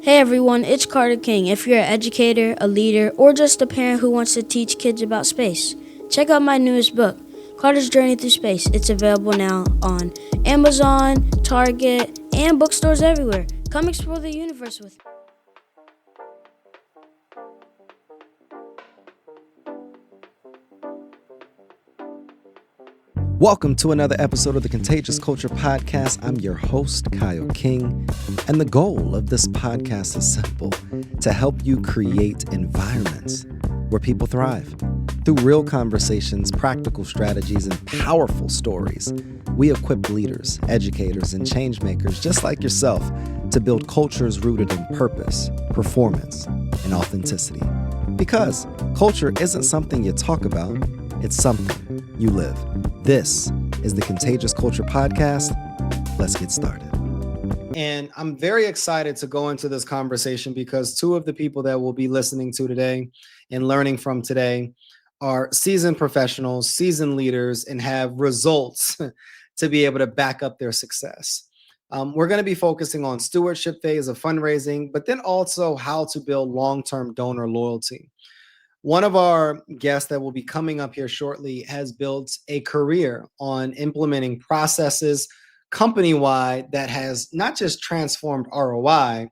Hey everyone, it's Carter King. If you're an educator, a leader, or just a parent who wants to teach kids about space, check out my newest book, Carter's Journey Through Space. It's available now on Amazon, Target, and bookstores everywhere. Come explore the universe with me. Welcome to another episode of the Contagious Culture Podcast. I'm your host, Kyle King, and the goal of this podcast is simple: to help you create environments where people thrive. Through real conversations, practical strategies, and powerful stories, we equip leaders, educators, and change makers just like yourself to build cultures rooted in purpose, performance, and authenticity. Because culture isn't something you talk about, it's something you live. This is the Contagious Culture Podcast. Let's get started. And I'm very excited to go into this conversation because two of the people that we'll be listening to today and learning from today are seasoned professionals, seasoned leaders, and have results to be able to back up their success. We're going to be focusing on stewardship phase of fundraising, but then also how to build long-term donor loyalty. One of our guests that will be coming up here shortly has built a career on implementing processes company-wide that has not just transformed ROI,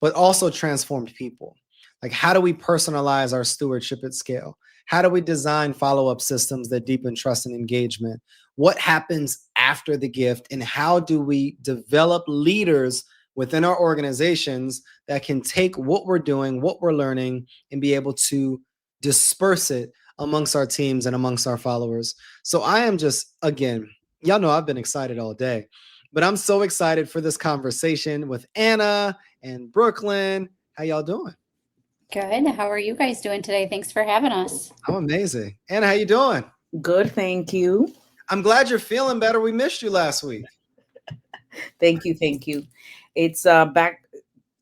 but also transformed people. Like, how do we personalize our stewardship at scale? How do we design follow-up systems that deepen trust and engagement? What happens after the gift? And how do we develop leaders within our organizations that can take what we're doing, what we're learning, and be able to disperse it amongst our teams and amongst our followers? So I am just, again, y'all know I've been excited all day, but I'm so excited for this conversation with Anna and Brooklyn. How y'all doing? Good. How are you guys doing today? Thanks for having us. I'm amazing. Anna, how you doing? Good, thank you. I'm glad you're feeling better. We missed you last week. Thank you. It's back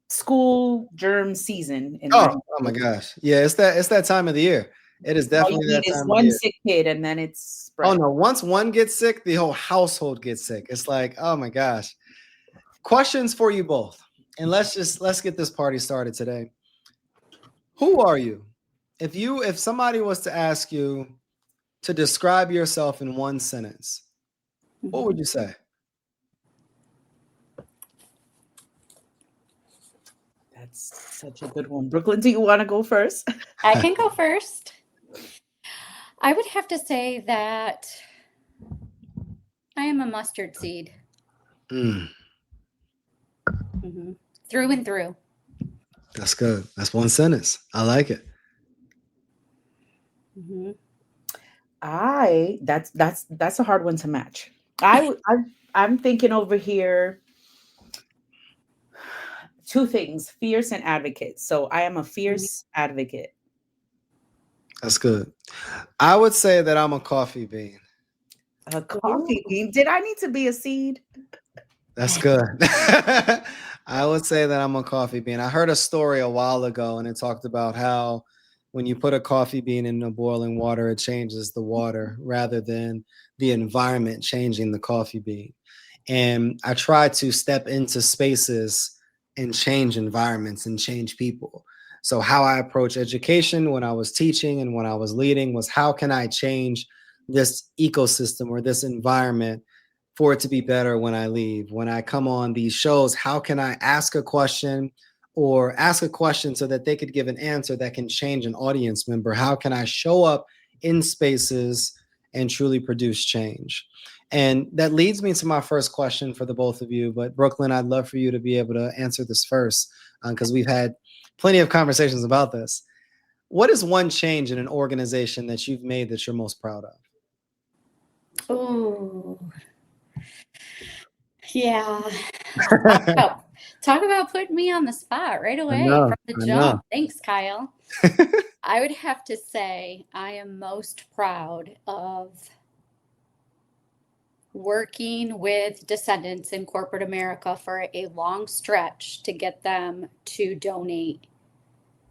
school germ season. Oh my gosh. Yeah, it's that time of the year. It is definitely that time of the one year. sick kid and then it's spread. Oh no, once one gets sick, the whole household gets sick. It's like, oh my gosh. Questions for you both. And let's get this party started today. Who are you? If somebody was to ask you to describe yourself in one sentence, what would you say? That's such a good one. Brooklyn, do you want to go first? I can go first. I would have to say that I am a mustard seed. Through and through. That's good. That's one sentence. I like it. That's a hard one to match. I'm thinking over here two things: fierce and advocate. So I am a fierce advocate. That's good. I would say that I'm a coffee bean. A coffee bean? Did I need to be a seed? That's good. I would say that I'm a coffee bean. I heard a story a while ago, and it talked about how when you put a coffee bean in the boiling water, it changes the water rather than the environment changing the coffee bean. And I try to step into spaces and change environments and change people. So how I approach education when I was teaching and when I was leading was, how can I change this ecosystem or this environment for it to be better when I leave? When I come on these shows, how can I ask a question so that they could give an answer that can change an audience member? How can I show up in spaces and truly produce change? And that leads me to my first question for the both of you. But Brooklyn, I'd love for you to be able to answer this first, because we've had plenty of conversations about this. What is one change in an organization that you've made that you're most proud of? Oh, yeah. Talk about putting me on the spot right away from the jump. Thanks, Kyle. I would have to say I am most proud of working with descendants in corporate America for a long stretch to get them to donate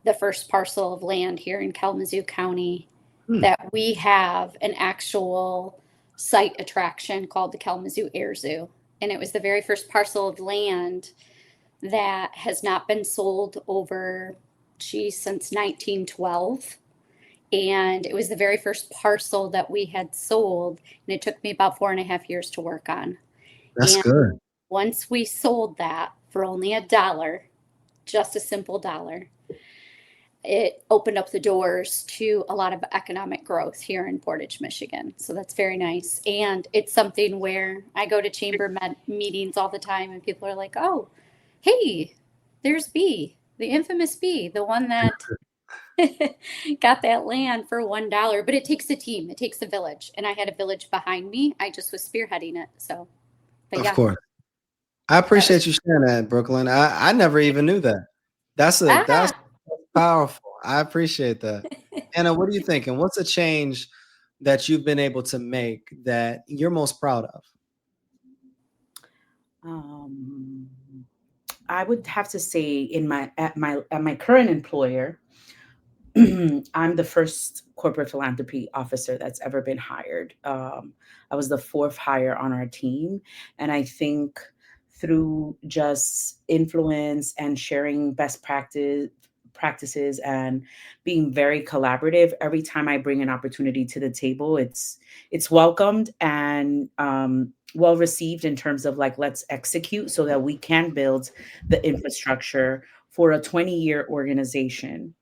the first parcel of land here in Kalamazoo County, that we have an actual site attraction called the Kalamazoo Air Zoo. And it was the very first parcel of land that has not been sold over, since 1912. And it was the very first parcel that we had sold. And it took me about 4.5 years to work on. That's And good. once we sold that for only $1, just a simple dollar, it opened up the doors to a lot of economic growth here in Portage, Michigan. So that's very nice. And it's something where I go to chamber meetings all the time, and people are like, oh, hey, there's B, the infamous B, the one that got that land for $1. But it takes a team, it takes a village. And I had a village behind me. I just was spearheading it. So, but Of yeah. course. I appreciate you sharing that, Brooklyn. I never even knew that. That's powerful. I appreciate that. Anna, what are you thinking? What's a change that you've been able to make that you're most proud of? I would have to say at my current employer, I'm the first corporate philanthropy officer that's ever been hired. I was the fourth hire on our team. And I think through just influence and sharing best practices and being very collaborative, every time I bring an opportunity to the table, it's welcomed and well received in terms of like, let's execute so that we can build the infrastructure for a 20-year organization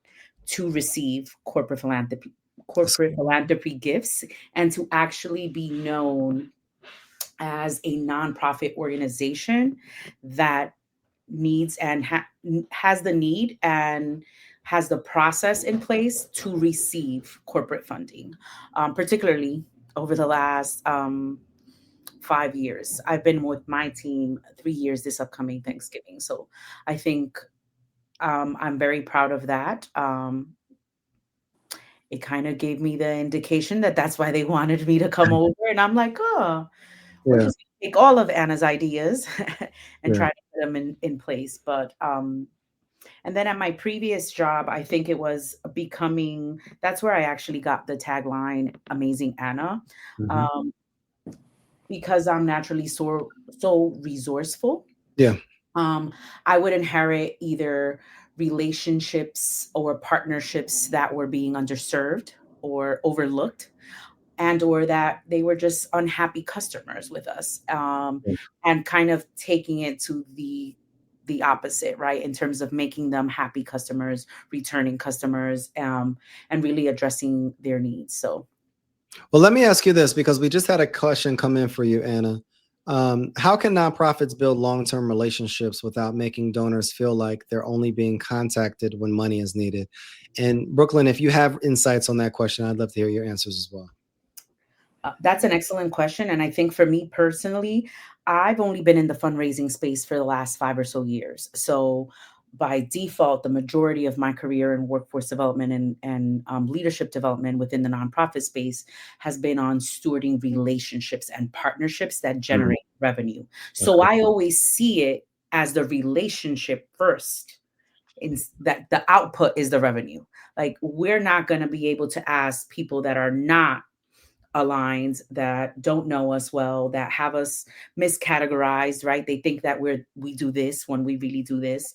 to receive corporate philanthropy gifts and to actually be known as a nonprofit organization that needs and has the need and has the process in place to receive corporate funding, particularly over the last 5 years. I've been with my team 3 years this upcoming Thanksgiving. So I think I'm very proud of that. It kind of gave me the indication that that's why they wanted me to come over. And I'm like, oh, we're Yeah. just going to take all of Anna's ideas and Yeah. try to put them in place. But, and then at my previous job, I think it was that's where I actually got the tagline, Amazing Anna, Mhm. because I'm naturally so resourceful. Yeah. I would inherit either relationships or partnerships that were being underserved or overlooked, and or that they were just unhappy customers with us, and kind of taking it to the opposite, right, in terms of making them happy customers, returning customers, and really addressing their needs. So Well, let me ask you this, because we just had a question come in for you, Anna. How can nonprofits build long-term relationships without making donors feel like they're only being contacted when money is needed? And Brooklyn, if you have insights on that question, I'd love to hear your answers as well. That's an excellent question. And I think for me personally, I've only been in the fundraising space for the last 5 or so years. So by default, the majority of my career in workforce development and leadership development within the nonprofit space has been on stewarding relationships and partnerships that generate revenue. So I always see it as the relationship first, in that the output is the revenue. Like, we're not going to be able to ask people that are not aligned, that don't know us well, that have us miscategorized, right? They think that we do this when we really do this,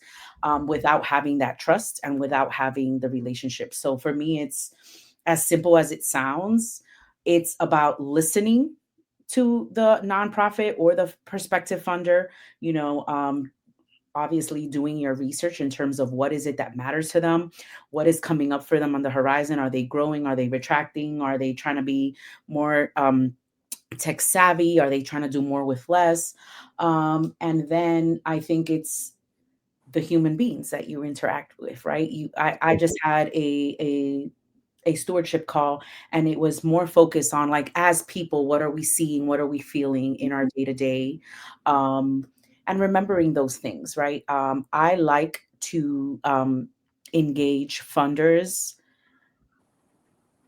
without having that trust and without having the relationship. So for me, it's as simple as it sounds. It's about listening to the nonprofit or the prospective funder, obviously doing your research in terms of what is it that matters to them, what is coming up for them on the horizon. Are they growing? Are they retracting? Are they trying to be more tech savvy? Are they trying to do more with less? And then I think it's the human beings that you interact with, right? I just had a stewardship call, and it was more focused on, like, as people, what are we seeing? What are we feeling in our day to day? And remembering those things, right? I like to engage funders.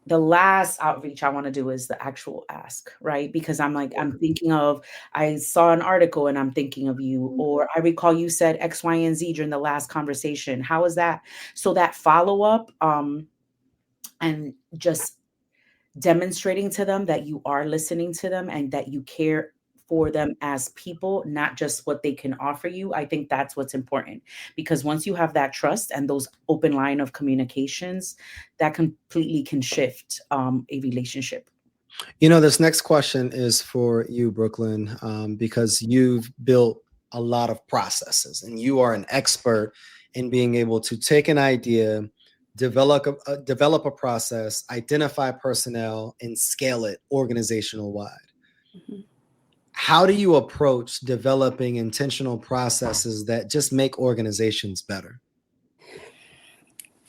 The last outreach I want to do is the actual ask, right? Because I'm thinking of, I saw an article and I'm thinking of you, or I recall you said X, Y, and Z during the last conversation. How is that? So that follow up, and just demonstrating to them that you are listening to them and that you care for them as people, not just what they can offer you. I think that's what's important, because once you have that trust and those open line of communications, that completely can shift a relationship. This next question is for you, Brooklyn, because you've built a lot of processes and you are an expert in being able to take an idea, develop a process, identify personnel, and scale it organizational wide. Mhm. How do you approach developing intentional processes that just make organizations better?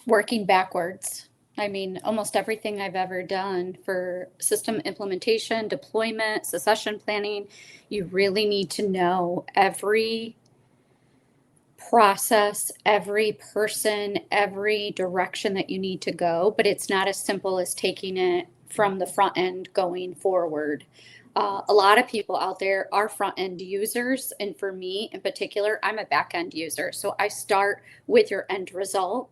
Working backwards. I mean, almost everything I've ever done for system implementation, deployment, succession planning, you really need to know every process, every person, every direction that you need to go. But it's not as simple as taking it from the front end going forward. A lot of people out there are front end users. And for me in particular, I'm a back end user. So I start with your end result,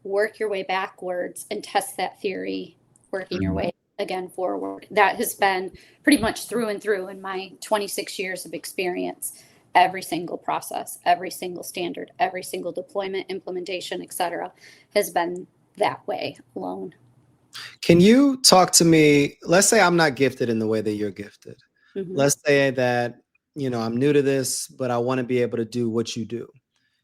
work your way backwards, and test that theory, working your way again forward. That has been pretty much through and through in my 26 years of experience. Every single process, every single standard, every single deployment, implementation, etc., has been that way alone. Can you talk to me? Let's say I'm not gifted in the way that you're gifted. Mhm. Let's say that, I'm new to this, but I want to be able to do what you do.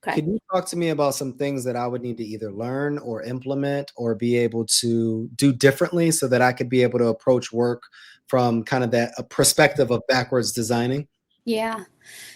Okay. Can you talk to me about some things that I would need to either learn or implement or be able to do differently so that I could be able to approach work from kind of a perspective of backwards designing? Yeah.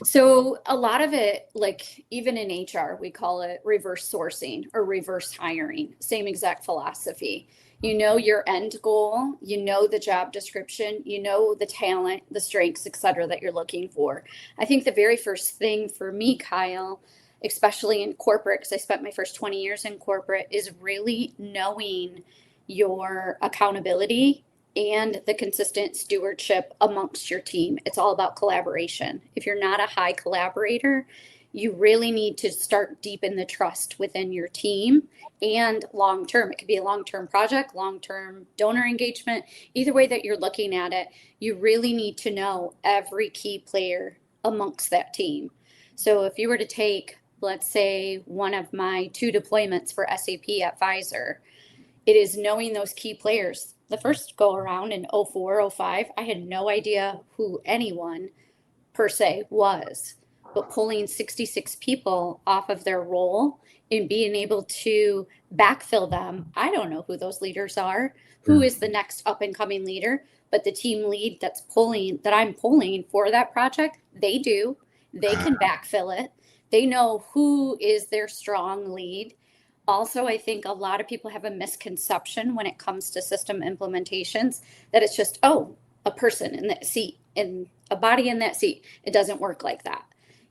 So a lot of it, like even in HR, we call it reverse sourcing or reverse hiring, same exact philosophy. You know your end goal, you know the job description, you know the talent, the strengths, et cetera, that you're looking for. I think the very first thing for me, Kyle, especially in corporate, because I spent my first 20 years in corporate, is really knowing your accountability and the consistent stewardship amongst your team. It's all about collaboration. If you're not a high collaborator, you really need to start deepen the trust within your team and long term. It could be a long term project, long term donor engagement. Either way that you're looking at it, you really need to know every key player amongst that team. So if you were to take, let's say, one of my 2 deployments for SAP at Pfizer, it is knowing those key players. The first go around in 04, 05, I had no idea who anyone per se was, but pulling 66 people off of their role and being able to backfill them. I don't know who those leaders are, who is the next up and coming leader, but the team lead that I'm pulling for that project, they do. They can backfill it. They know who is their strong lead. Also, I think a lot of people have a misconception when it comes to system implementations that it's just, a person in that seat and a body in that seat. It doesn't work like that.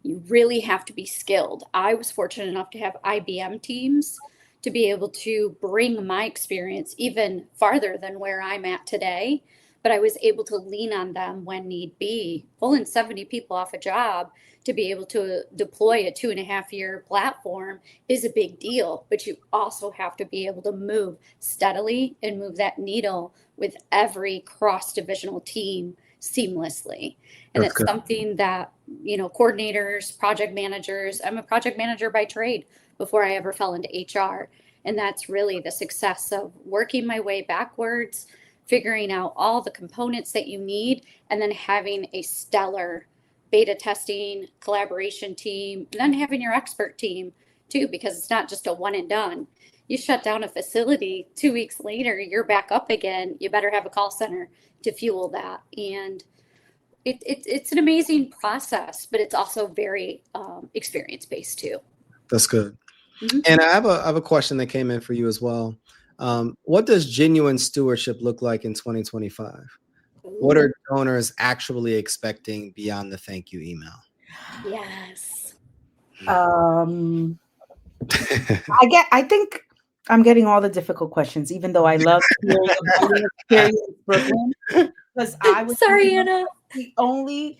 You really have to be skilled. I was fortunate enough to have IBM teams to be able to bring my experience even farther than where I'm at today. But I was able to lean on them when need be. Pulling 70 people off a job to be able to deploy a 2.5-year platform is a big deal. But you also have to be able to move steadily and move that needle with every cross-divisional team seamlessly. And That's it's good. something that, coordinators, project managers, I'm a project manager by trade before I ever fell into HR. And that's really the success of working my way backwards, figuring out all the components that you need, and then having a stellar beta testing collaboration team, and then having your expert team too, because it's not just a one and done. You shut down a facility 2 weeks later, you're back up again. You better have a call center to fuel that. And it's an amazing process, but it's also very experience based too. That's good. Mm-hmm. And I have a question that came in for you as well. What does genuine stewardship look like in 2025? What are donors actually expecting beyond the thank you email? Yes. I think I'm getting all the difficult questions, even though I love hearing about your experience, Brooklyn. Because I was Sorry, Anna. The only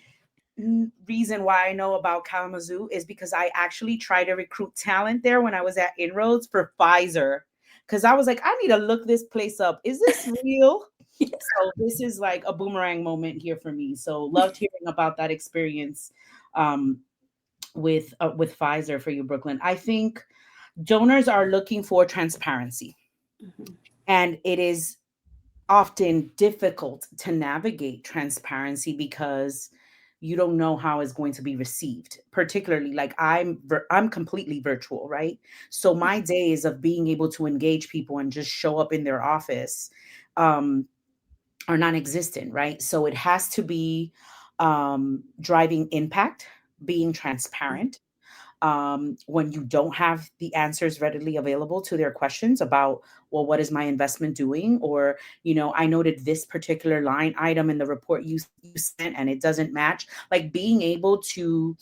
reason why I know about Kalamazoo is because I actually tried to recruit talent there when I was at Inroads for Pfizer. Because I was like, I need to look this place up. Is this real? So this is like a boomerang moment here for me. So loved hearing about that experience um, with Pfizer for you, Brooklyn. I think donors are looking for transparency, Mhm. and it is often difficult to navigate transparency because you don't know how it's going to be received. Particularly, like I'm completely virtual, right? So my days of being able to engage people and just show up in their office um, are non-existent, right? So it has to be driving impact, being transparent, when you don't have the answers readily available to their questions about, well, what is my investment doing? Or, I noted this particular line item in the report you sent and it doesn't match. Like being able to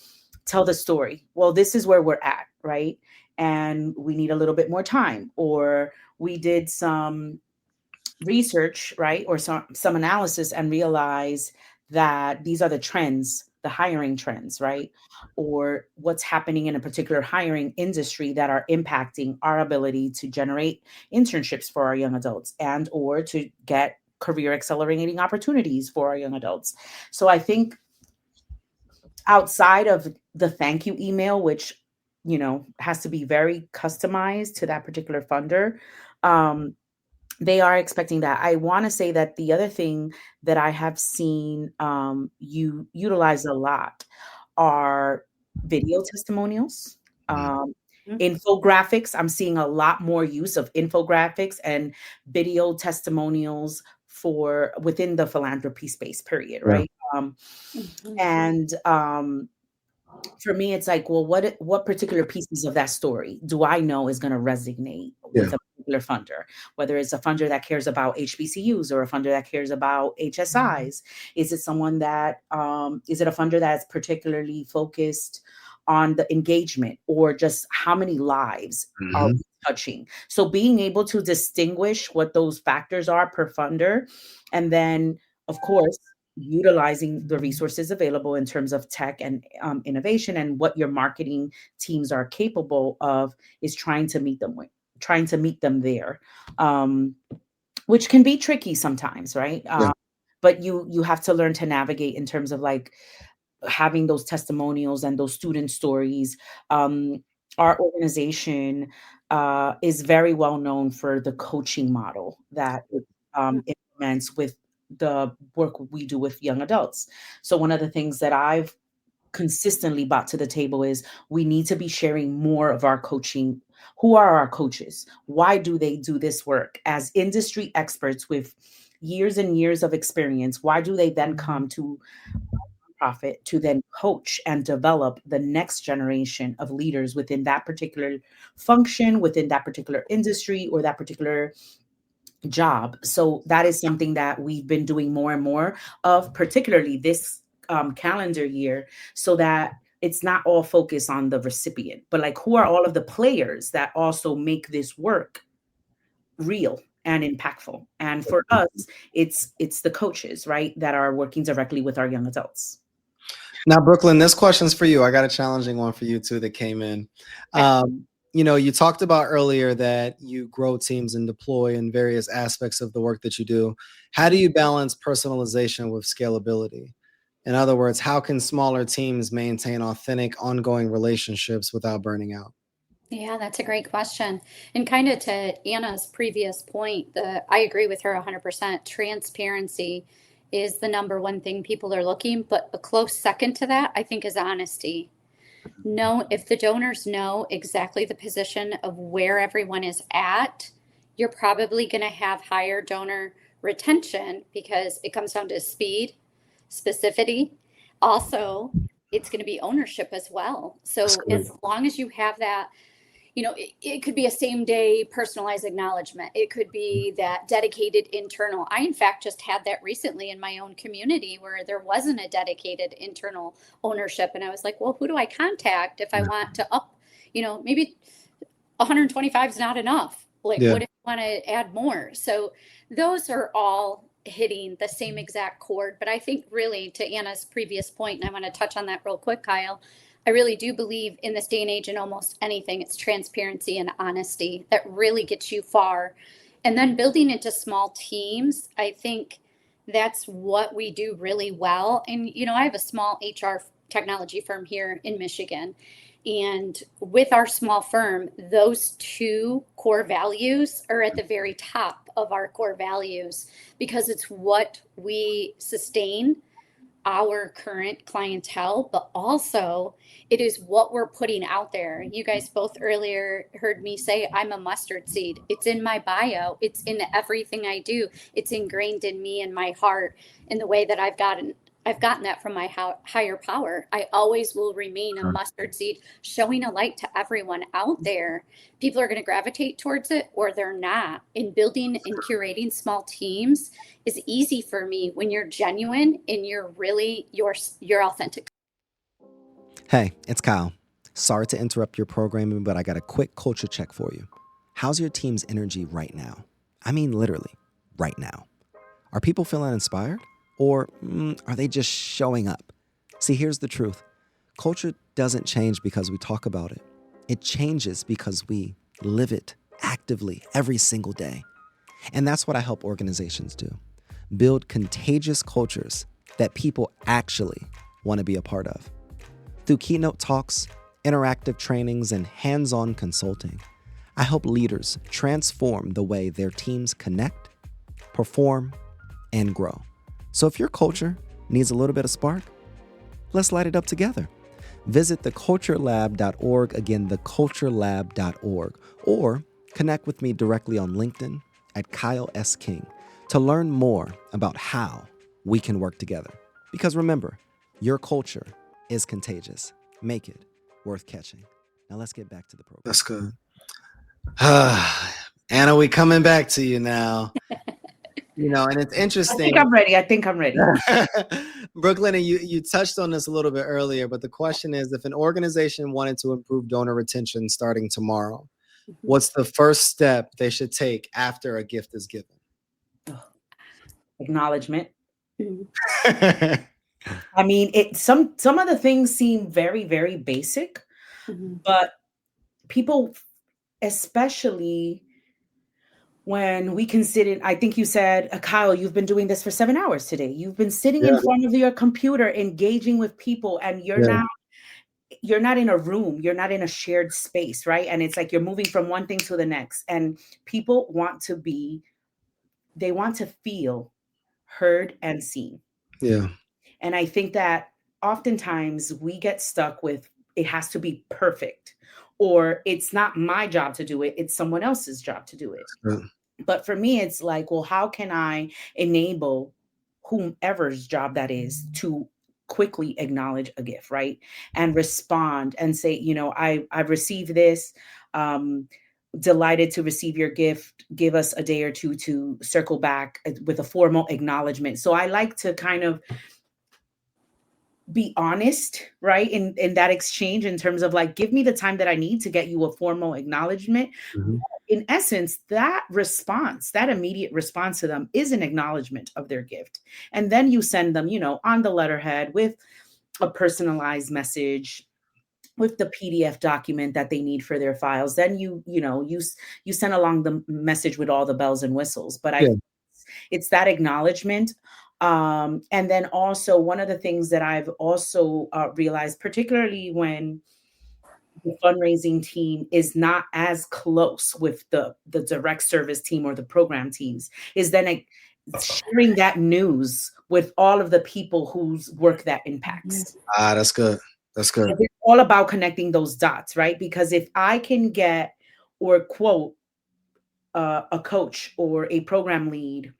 tell the story. Well, this is where we're at, right? And we need a little bit more time. Or we did some research, right, or some analysis and realize that these are the trends, the hiring trends, right, or what's happening in a particular hiring industry that are impacting our ability to generate internships for our young adults and or to get career accelerating opportunities for our young adults. So I think outside of the thank you email, which has to be very customized to that particular funder, um, they are expecting that. I want to say that the other thing that I have seen you utilize a lot are video testimonials, um, Mhm. infographics. I'm seeing a lot more use of infographics and video testimonials for within the philanthropy space, period, Yeah. right? Mhm. And for me, it's like, well, what particular pieces of that story do I know is going to resonate Yeah. with a particular funder? Whether it's a funder that cares about HBCUs or a funder that cares about HSIs, is it someone that is it a funder that's particularly focused on the engagement or just how many lives are Mhm. we touching? So being able to distinguish what those factors are per funder, and then of course utilizing the resources available in terms of tech and innovation and what your marketing teams are capable of is trying to meet them there, um, which can be tricky sometimes, right? Yeah. But you have to learn to navigate in terms of like having those testimonials and those student stories. Our organization is very well known for the coaching model that it implements with the work we do with young adults. So one of the things that I've consistently brought to the table is we need to be sharing more of our coaching. Who are our coaches? Why do they do this work? As industry experts with years and years of experience, why do they then come to profit to then coach and develop the next generation of leaders within that particular function, within that particular industry, or that particular job? So that is something that we've been doing more and more of, particularly this calendar year, so that it's not all focused on the recipient, but like who are all of the players that also make this work real and impactful. And for us, it's the coaches, right, that are working directly with our young adults. Now, Brooklyn, this question's for you. I got a challenging one for you too that came in. You talked about earlier that you grow teams and deploy in various aspects of the work that you do. How do you balance personalization with scalability? In other words, how can smaller teams maintain authentic, ongoing relationships without burning out? Yeah, that's a great question. And kind of to Anna's previous point, I agree with her 100%. Transparency is the number one thing people are looking, but a close second to that, I think, is honesty. Know if the donors know exactly the position of where everyone is at, you're probably going to have higher donor retention because it comes down to speed, specificity. Also, it's going to be ownership as well. That's So good. as long as you have that, it could be a same day personalized acknowledgement. It could be that dedicated internal. I, in fact, just had that recently in my own community where there wasn't a dedicated internal ownership. And I was like, well, who do I contact if I want to up, maybe 125 is not enough. Like, Yeah. what if you want to add more? So those are all hitting the same exact chord. But I think really to Anna's previous point, and I want to touch on that real quick, Kyle, I really do believe in this day and age in almost anything, it's transparency and honesty that really gets you far. And then building into small teams, I think that's what we do really well. And, I have a small HR technology firm here in Michigan. And with our small firm, those two core values are at the very top of our core values because it's what we sustain our current clientele, but also it is what we're putting out there. You guys both earlier heard me say I'm a mustard seed. It's in my bio. It's in everything I do. It's ingrained in me and my heart in the way that I've gotten that from my higher power. I always will remain a mustard seed, showing a light to everyone out there. People are going to gravitate towards it or they're not. In building and curating small teams is easy for me when you're genuine and you're really your authentic. Hey, it's Kyle. Sorry to interrupt your programming, but I got a quick culture check for you. How's your team's energy right now? I mean, literally, right now. Are people feeling inspired? Or are they just showing up? See, here's the truth. Culture doesn't change because we talk about it. It changes because we live it actively every single day. And that's what I help organizations do. Build contagious cultures that people actually want to be a part of. Through keynote talks, interactive trainings, and hands-on consulting, I help leaders transform the way their teams connect, perform, and grow. So if your culture needs a little bit of spark, let's light it up together. Visit theculturelab.org, again, theculturelab.org, or connect with me directly on LinkedIn at Kyle S. King to learn more about how we can work together. Because remember, your culture is contagious. Make it worth catching. Now let's get back to the program. That's good. Anna, we coming back to you now. And it's interesting. I think I'm ready. Brooklyn, and you touched on this a little bit earlier, but the question is, if an organization wanted to improve donor retention starting tomorrow, what's the first step they should take after a gift is given? Acknowledgement. I mean, some of the things seem very, very basic, but people, especially when we can sit in, I think you said, Kyle, you've been doing this for 7 hours today. You've been sitting in front of your computer, engaging with people, and you're not in a room. You're not in a shared space, right? And it's like you're moving from one thing to the next. And people want to feel heard and seen. Yeah. And I think that oftentimes we get stuck with it has to be perfect, or it's not my job to do it. It's someone else's job to do it. But for me, it's like, well, how can I enable whomever's job that is to quickly acknowledge a gift, right? And respond and say, I've received this. Delighted to receive your gift. Give us a day or two to circle back with a formal acknowledgement. So I like to kind of be honest, right? In that exchange, in terms of like, give me the time that I need to get you a formal acknowledgement. In essence, that response, that immediate response to them is an acknowledgement of their gift. And then you send them, on the letterhead with a personalized message, with the PDF document that they need for their files. Then you send along the message with all the bells and whistles. But it's that acknowledgement. And then also one of the things that I've also realized, particularly when the fundraising team is not as close with the direct service team or the program teams, is then sharing that news with all of the people whose work that impacts. That's good. That's good. It's all about connecting those dots, right? Because if I can get or quote a coach or a program lead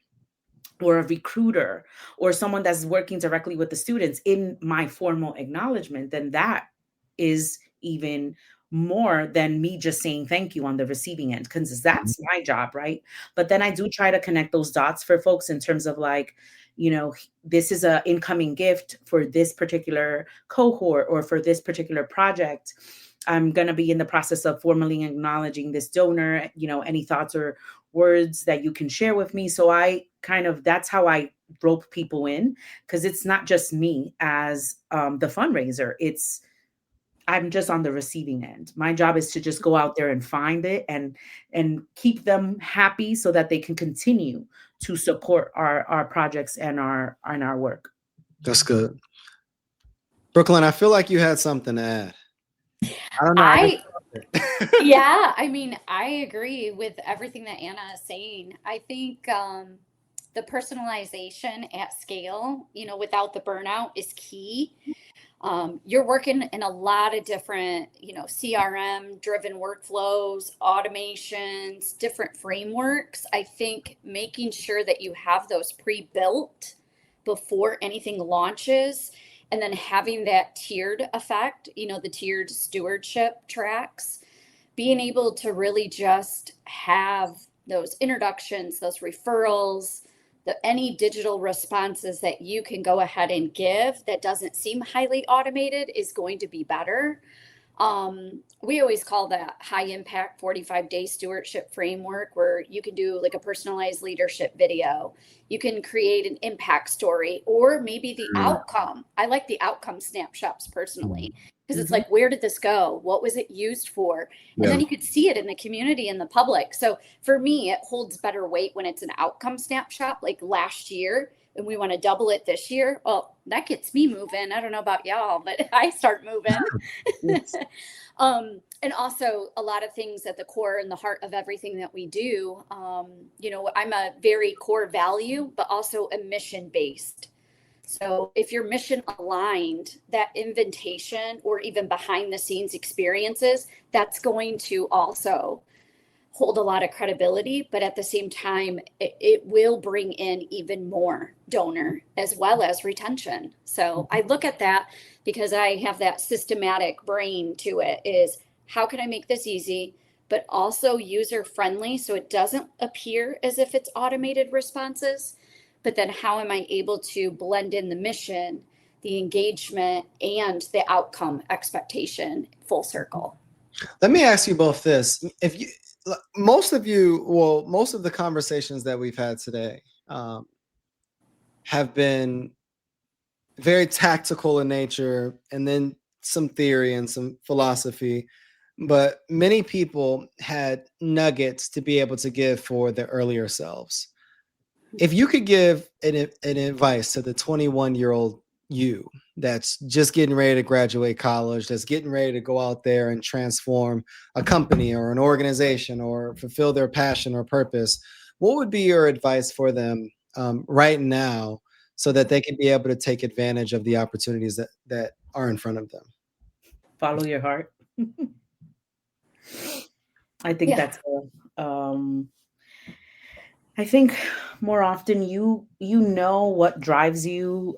or a recruiter or someone that's working directly with the students in my formal acknowledgement, then that is even more than me just saying thank you on the receiving end, because that's my job, right? But then I do try to connect those dots for folks in terms of like, this is an incoming gift for this particular cohort or for this particular project. I'm going to be in the process of formally acknowledging this donor, any thoughts or words that you can share with me. So that's how I rope people in, because it's not just me as the fundraiser. I'm just on the receiving end. My job is to just go out there and find it and keep them happy so that they can continue to support our projects and our work. That's good. Brooklyn, I feel like you had something to add. I don't know. Yeah, I mean, I agree with everything that Anna is saying. I think the personalization at scale, without the burnout is key. You're working in a lot of different, CRM driven workflows, automations, different frameworks. I think making sure that you have those pre-built before anything launches, and then having that tiered effect, the tiered stewardship tracks, being able to really just have those introductions, those referrals, any digital responses that you can go ahead and give that doesn't seem highly automated is going to be better. We always call that high impact 45-day stewardship framework, where you can do like a personalized leadership video. You can create an impact story, or maybe the outcome. I like the outcome snapshots personally, because it's like, where did this go? What was it used for? And then you could see it in the community and the public. So for me, it holds better weight when it's an outcome snapshot, like last year, and we want to double it this year. Well, that gets me moving. I don't know about y'all, but I start moving. And also a lot of things at the core and the heart of everything that we do. I'm a very core value, but also a mission based. So if you're mission aligned, that invitation or even behind the scenes experiences, that's going to also hold a lot of credibility, but at the same time, it will bring in even more donor as well as retention. So I look at that because I have that systematic brain to it, is how can I make this easy, but also user friendly, so it doesn't appear as if it's automated responses, but then how am I able to blend in the mission, the engagement, and the outcome expectation full circle? Let me ask you both this. Most of the conversations that we've had today have been very tactical in nature, and then some theory and some philosophy, but many people had nuggets to be able to give for their earlier selves. If you could give an advice to the 21-year-old you that's just getting ready to graduate college, that's getting ready to go out there and transform a company or an organization or fulfill their passion or purpose, what would be your advice for them right now so that they can be able to take advantage of the opportunities that are in front of them? Follow your heart. I think that's I think more often you know what drives you,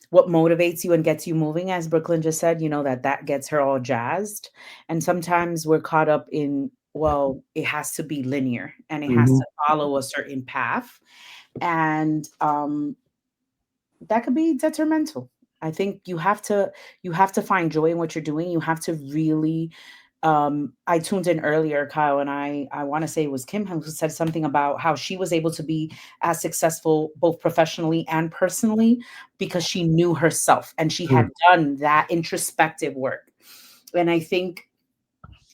what motivates you and gets you moving. As Brooklyn just said, that gets her all jazzed. And sometimes we're caught up in, well, it has to be linear and it has to follow a certain path. And that could be detrimental. I think you have to find joy in what you're doing. You have to really, I tuned in earlier, Kyle, and I want to say it was Kim who said something about how she was able to be as successful both professionally and personally because she knew herself and she had done that introspective work. And I think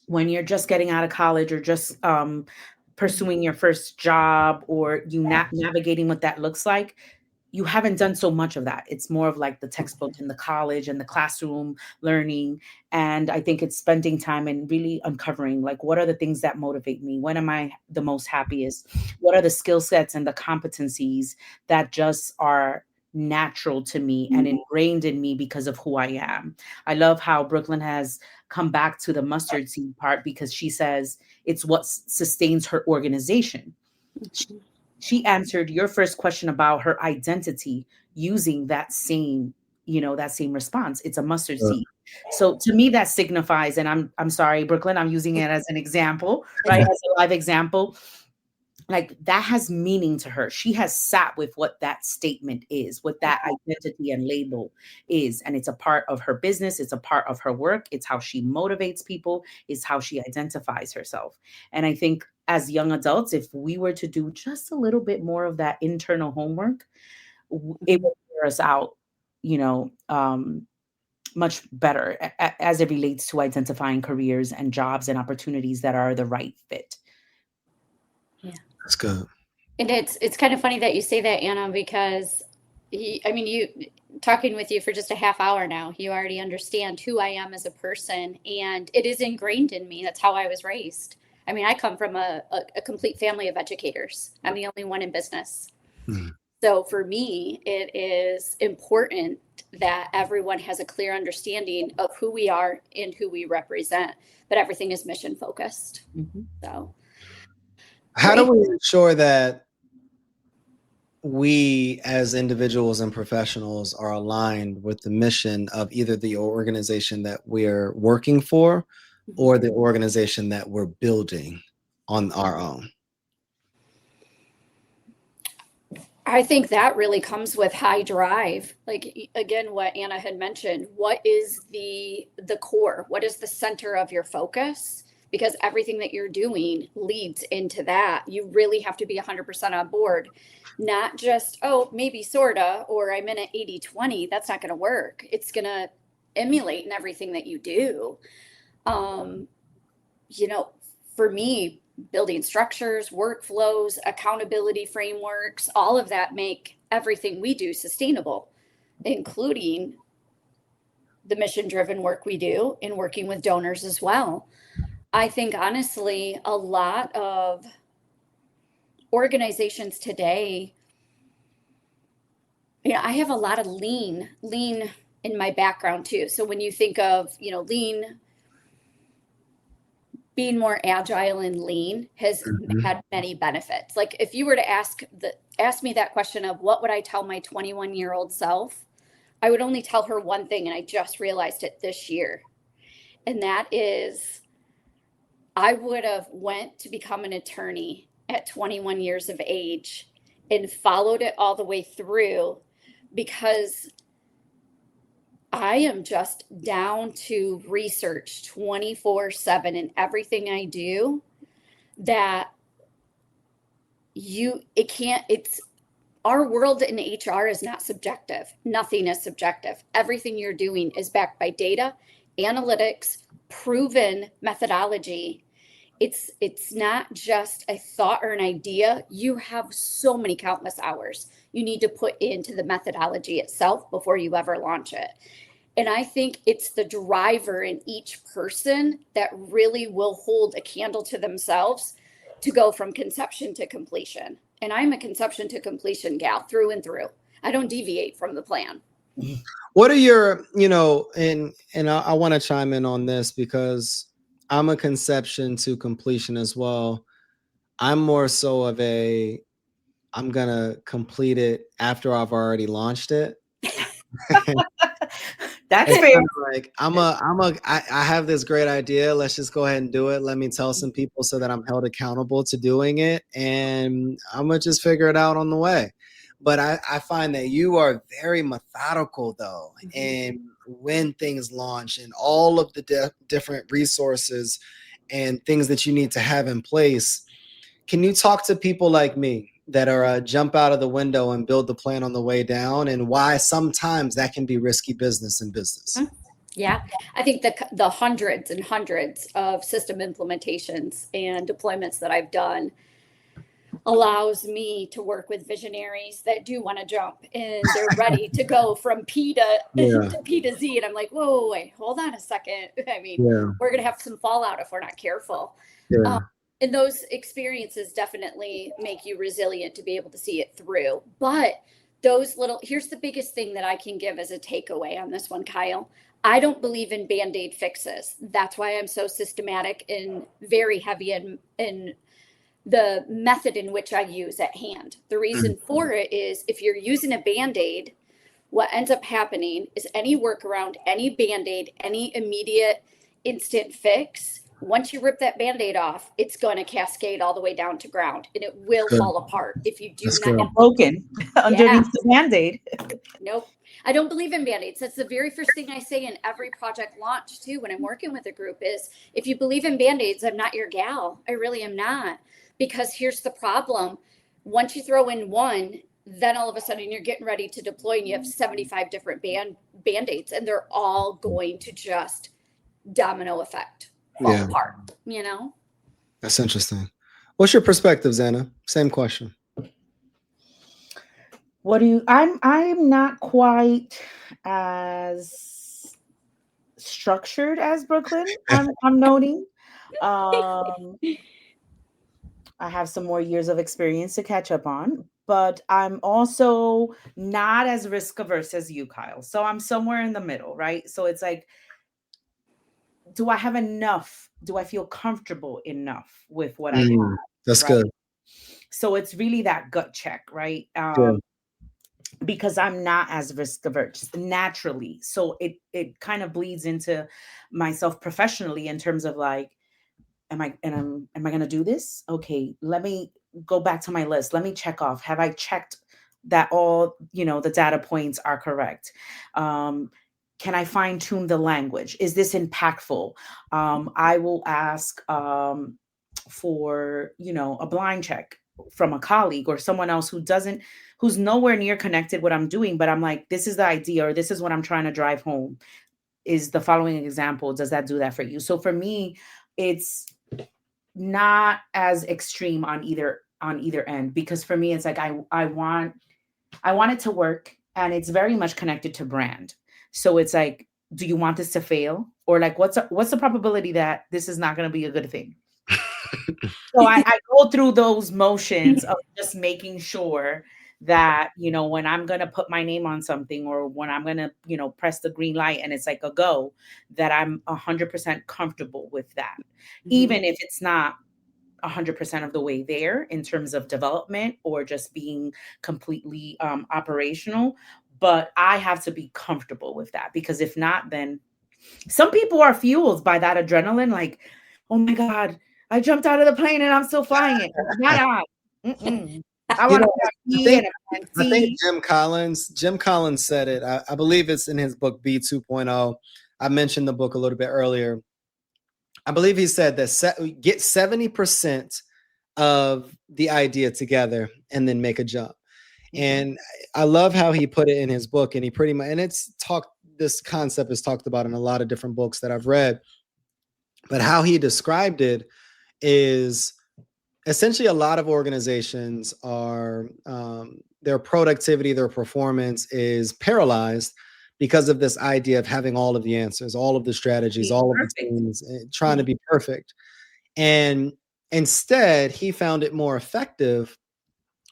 when you're just getting out of college or just pursuing your first job, or you navigating what that looks like, you haven't done so much of that. It's more of like the textbook and the college and the classroom learning. And I think it's spending time and really uncovering, like, what are the things that motivate me? When am I the most happiest? What are the skill sets and the competencies that just are natural to me and ingrained in me because of who I am? I love how Brooklyn has come back to the mustard seed part, because she says it's what sustains her organization. She answered your first question about her identity using that same response. It's a mustard seed. So to me, that signifies, and I'm sorry, Brooklyn, I'm using it as an example, right? As a live example. Like, that has meaning to her. She has sat with what that statement is, what that identity and label is. And it's a part of her business. It's a part of her work. It's how she motivates people. It's how she identifies herself. And I think as young adults, if we were to do just a little bit more of that internal homework, it will bear us out, much better as it relates to identifying careers and jobs and opportunities that are the right fit. Yeah, That's good. and it's kind of funny that you say that, Anna, because you talking with you for just a half hour now, you already understand who I am as a person, and it is ingrained in me. That's how I was raised. I mean, I come from a complete family of educators. I'm the only one in business. Hmm. So for me, it is important that everyone has a clear understanding of who we are and who we represent, but everything is mission focused. So How do we ensure that we as individuals and professionals are aligned with the mission of either the organization that we're working for or the organization that we're building on our own? I think that really comes with high drive. Like, again, what Anna had mentioned, what is the core? What is the center of your focus? Because everything that you're doing leads into that. You really have to be 100% on board, not just, oh, maybe sorta, or I'm in an 80-20. That's not going to work. It's going to emulate in everything that you do. For me, building structures, workflows, accountability frameworks, all of that make everything we do sustainable, including the mission-driven work we do in working with donors as well. I think, honestly, a lot of organizations today, I have a lot of lean in my background too. So when you think of, lean, being more agile and lean has had many benefits. Like if you were to ask me that question of what would I tell my 21-year-old self, I would only tell her one thing, and I just realized it this year. And that is, I would have went to become an attorney at 21 years of age and followed it all the way through, because I am just down to research 24/7 in everything I do. Our world in HR is not subjective. Nothing is subjective. Everything you're doing is backed by data, analytics, proven methodology. It's not just a thought or an idea. You have so many countless hours you need to put into the methodology itself before you ever launch it. And I think it's the driver in each person that really will hold a candle to themselves to go from conception to completion. And I'm a conception to completion gal through and through. I don't deviate from the plan. What are your, and I want to chime in on this because I'm a conception to completion as well. I'm more so of I'm going to complete it after I've already launched it. That's fair. Like I have this great idea. Let's just go ahead and do it. Let me tell some people so that I'm held accountable to doing it. And I'm going to just figure it out on the way. But I find that you are very methodical though. And when things launch and all of the different resources and things that you need to have in place, can you talk to people like me that are jump out of the window and build the plan on the way down, and why sometimes that can be risky business in business? Yeah, I think the hundreds and hundreds of system implementations and deployments that I've done allows me to work with visionaries that do want to jump and they're ready to go from P to P to Z. And I'm like, whoa, wait, hold on a second. I mean, we're going to have some fallout if we're not careful. Yeah. And those experiences definitely make you resilient to be able to see it through. But here's the biggest thing that I can give as a takeaway on this one, Kyle. I don't believe in Band-Aid fixes. That's why I'm so systematic and very heavy in the method in which I use at hand. The reason for it is if you're using a Band-Aid, what ends up happening is any workaround, any Band-Aid, any immediate instant fix, once you rip that Band-Aid off, it's going to cascade all the way down to ground and it will fall apart if you do not have broken underneath the Band-Aid. Nope. I don't believe in Band-Aids. That's the very first thing I say in every project launch too when I'm working with a group is, if you believe in Band-Aids, I'm not your gal. I really am not. Because here's the problem. Once you throw in one, then all of a sudden you're getting ready to deploy and you have 75 different band-aids, and they're all going to just domino effect fall apart, you know? That's interesting. What's your perspective, Xana? Same question. I'm not quite as structured as Brooklyn. I'm noting. I have some more years of experience to catch up on, but I'm also not as risk averse as you, Kyle. So I'm somewhere in the middle, right? So it's like, do I have enough? Do I feel comfortable enough with what I have? That's right? good. So it's really that gut check, right? Because I'm not as risk averse naturally. So it kind of bleeds into myself professionally in terms of like, am I going to do this? Okay, let me go back to my list. Let me check off. Have I checked that all, the data points are correct? Can I fine tune the language? Is this impactful? I will ask for, a blind check from a colleague or someone else who's nowhere near connected what I'm doing, but I'm like, this is the idea, or this is what I'm trying to drive home. Is the following example, does that do that for you? So for me, it's not as extreme on either end, because for me, it's like, I want it to work, and it's very much connected to brand. So it's like, do you want this to fail? Or like, what's the probability that this is not going to be a good thing? So I go through those motions of just making sure that, when I'm going to put my name on something, or when I'm going to, press the green light and it's like a go, that I'm 100% comfortable with that. Even if it's not 100% of the way there in terms of development or just being completely operational. But I have to be comfortable with that, because if not, then some people are fueled by that adrenaline. Like, oh my God, I jumped out of the plane and I'm still flying it. Not I. I want to I think Jim Collins said it. I believe it's in his book, B 2.0. I mentioned the book a little bit earlier. I believe he said that get 70% of the idea together and then make a jump. And I love how he put it in his book, and he pretty much, and this concept is talked about in a lot of different books that I've read, but how he described it is essentially a lot of organizations are, their productivity, their performance is paralyzed because of this idea of having all of the answers, all of the strategies, all of the things, trying to be perfect. And instead, he found it more effective